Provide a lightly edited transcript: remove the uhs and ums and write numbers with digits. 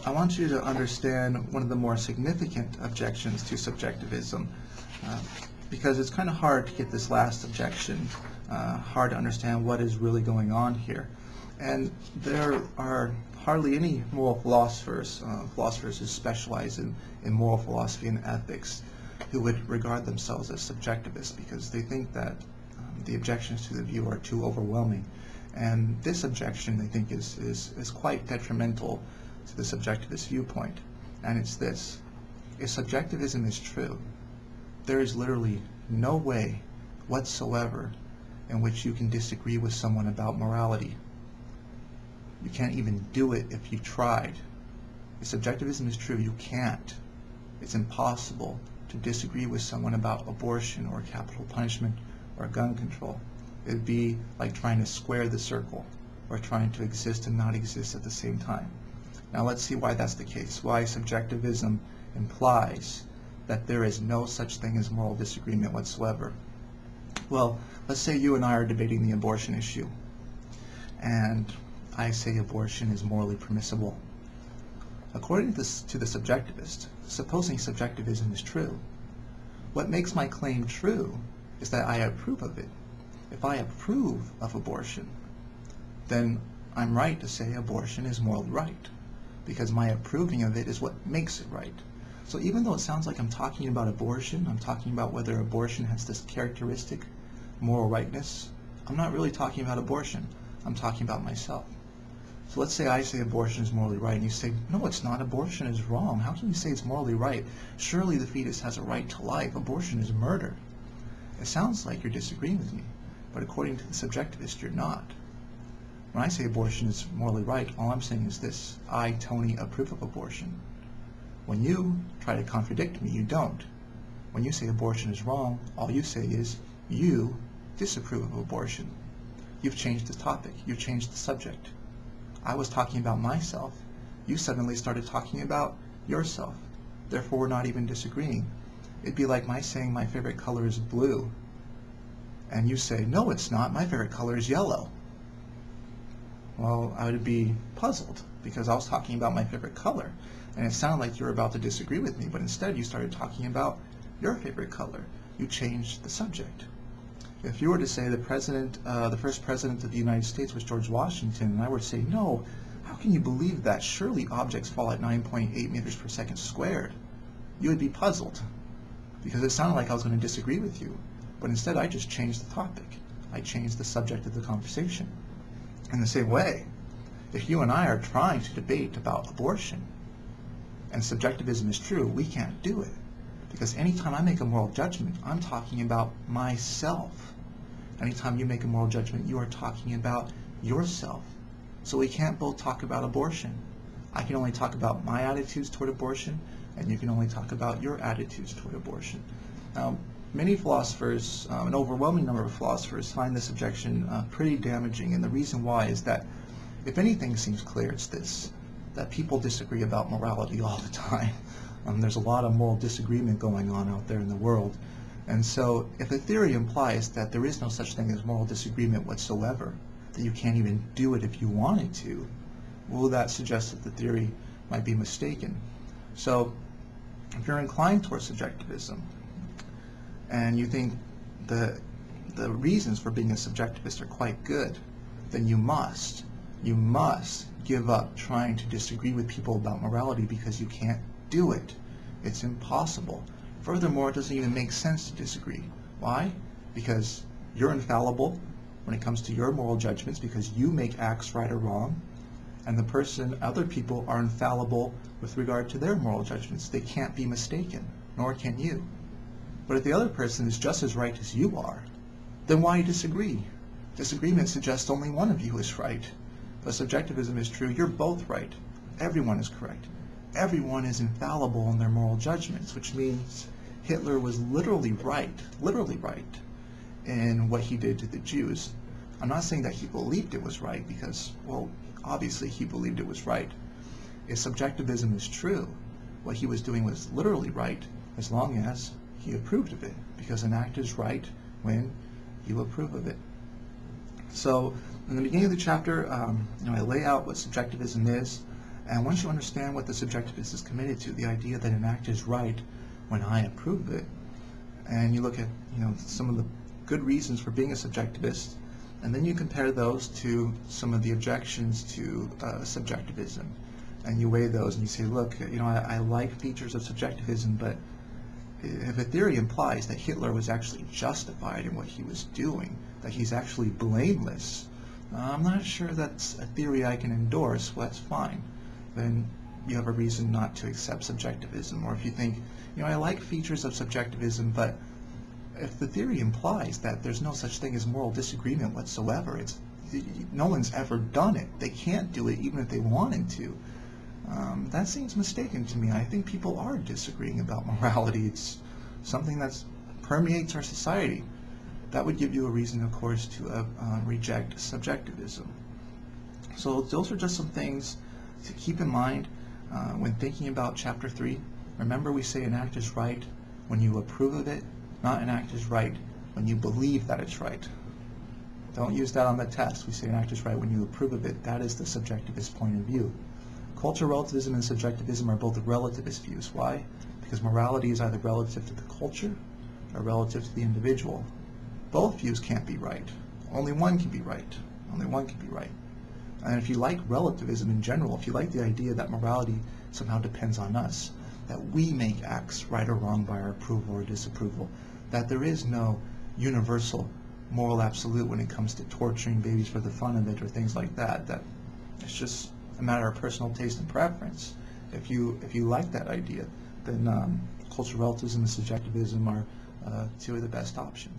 I want you to understand one of the more significant objections to subjectivism, because it's kind of hard to get this last objection, hard to understand what is really going on here. And there are hardly any moral philosophers, who specialize in moral philosophy and ethics, who would regard themselves as subjectivists, because they think that the objections to the view are too overwhelming. And this objection, I think, is quite detrimental to the subjectivist viewpoint. And it's this: if subjectivism is true, there is literally no way whatsoever in which you can disagree with someone about morality. You can't even do it if you tried. If subjectivism is true, you can't. It's impossible to disagree with someone about abortion or capital punishment or gun control. It would be like trying to square the circle, or trying to exist and not exist at the same time. Now let's see why that's the case, why subjectivism implies that there is no such thing as moral disagreement whatsoever. Well, let's say you and I are debating the abortion issue, and I say abortion is morally permissible. According to the subjectivist, supposing subjectivism is true, what makes my claim true is that I approve of it. If I approve of abortion, then I'm right to say abortion is morally right, because my approving of it is what makes it right. So even though it sounds like I'm talking about abortion, I'm talking about whether abortion has this characteristic, moral rightness, I'm not really talking about abortion. I'm talking about myself. So let's say I say abortion is morally right, and you say, no, it's not. Abortion is wrong. How can you say it's morally right? Surely the fetus has a right to life. Abortion is murder. It sounds like you're disagreeing with me, but according to the subjectivist, you're not. When I say abortion is morally right, all I'm saying is this: I, Tony, approve of abortion. When you try to contradict me, you don't. When you say abortion is wrong, all you say is you disapprove of abortion. You've changed the topic. You've changed the subject. I was talking about myself. You suddenly started talking about yourself. Therefore, we're not even disagreeing. It'd be like my saying my favorite color is blue, and you say, no, it's not. My favorite color is yellow. Well, I would be puzzled, because I was talking about my favorite color, and it sounded like you were about to disagree with me, but instead you started talking about your favorite color. You changed the subject. If you were to say the first president of the United States was George Washington, and I were to say, no, how can you believe that? Surely objects fall at 9.8 meters per second squared. You would be puzzled, because it sounded like I was going to disagree with you. But instead, I just changed the topic. I changed the subject of the conversation. In the same way, if you and I are trying to debate about abortion, and subjectivism is true, we can't do it. Because anytime I make a moral judgment, I'm talking about myself. Anytime you make a moral judgment, you are talking about yourself. So we can't both talk about abortion. I can only talk about my attitudes toward abortion, and you can only talk about your attitudes toward abortion. Now, many philosophers, an overwhelming number of philosophers, find this objection pretty damaging, and the reason why is that if anything seems clear, it's this: that people disagree about morality all the time. There's a lot of moral disagreement going on out there in the world. And so if a theory implies that there is no such thing as moral disagreement whatsoever, that you can't even do it if you wanted to, well, that suggests that the theory might be mistaken. So if you're inclined towards subjectivism, and you think the reasons for being a subjectivist are quite good, then you must give up trying to disagree with people about morality, because you can't do it. It's impossible. Furthermore, it doesn't even make sense to disagree. Why? Because you're infallible when it comes to your moral judgments, because you make acts right or wrong, and other people are infallible with regard to their moral judgments. They can't be mistaken, nor can you. But if the other person is just as right as you are, then why disagree? Disagreement suggests only one of you is right. But subjectivism is true. You're both right. Everyone is correct. Everyone is infallible in their moral judgments, which means Hitler was literally right in what he did to the Jews. I'm not saying that he believed it was right, because, well, obviously he believed it was right. If subjectivism is true, what he was doing was literally right, as long as he approved of it, because an act is right when you approve of it. So in the beginning of the chapter, I lay out what subjectivism is, And once you understand what the subjectivist is committed to, the idea that an act is right when I approve of it, and you look at some of the good reasons for being a subjectivist, and then you compare those to some of the objections to subjectivism, and you weigh those and you say, look, I like features of subjectivism, but if a theory implies that Hitler was actually justified in what he was doing, that he's actually blameless, I'm not sure that's a theory I can endorse. Well, that's fine. Then you have a reason not to accept subjectivism. Or if you think, I like features of subjectivism, but if the theory implies that there's no such thing as moral disagreement whatsoever, no one's ever done it, they can't do it even if they wanted to, that seems mistaken to me. I think people are disagreeing about morality. It's something that permeates our society. That would give you a reason, of course, to reject subjectivism. So those are just some things to keep in mind when thinking about Chapter 3. Remember, we say an act is right when you approve of it, not an act is right when you believe that it's right. Don't use that on the test. We say an act is right when you approve of it. That is the subjectivist point of view. Cultural relativism and subjectivism are both relativist views. Why? Because morality is either relative to the culture or relative to the individual. Both views can't be right. Only one can be right. Only one can be right. And if you like relativism in general, if you like the idea that morality somehow depends on us, that we make acts right or wrong by our approval or disapproval, that there is no universal moral absolute when it comes to torturing babies for the fun of it or things like that, that it's just a matter of personal taste and preference. If you like that idea, then cultural relativism and subjectivism are two of the best options.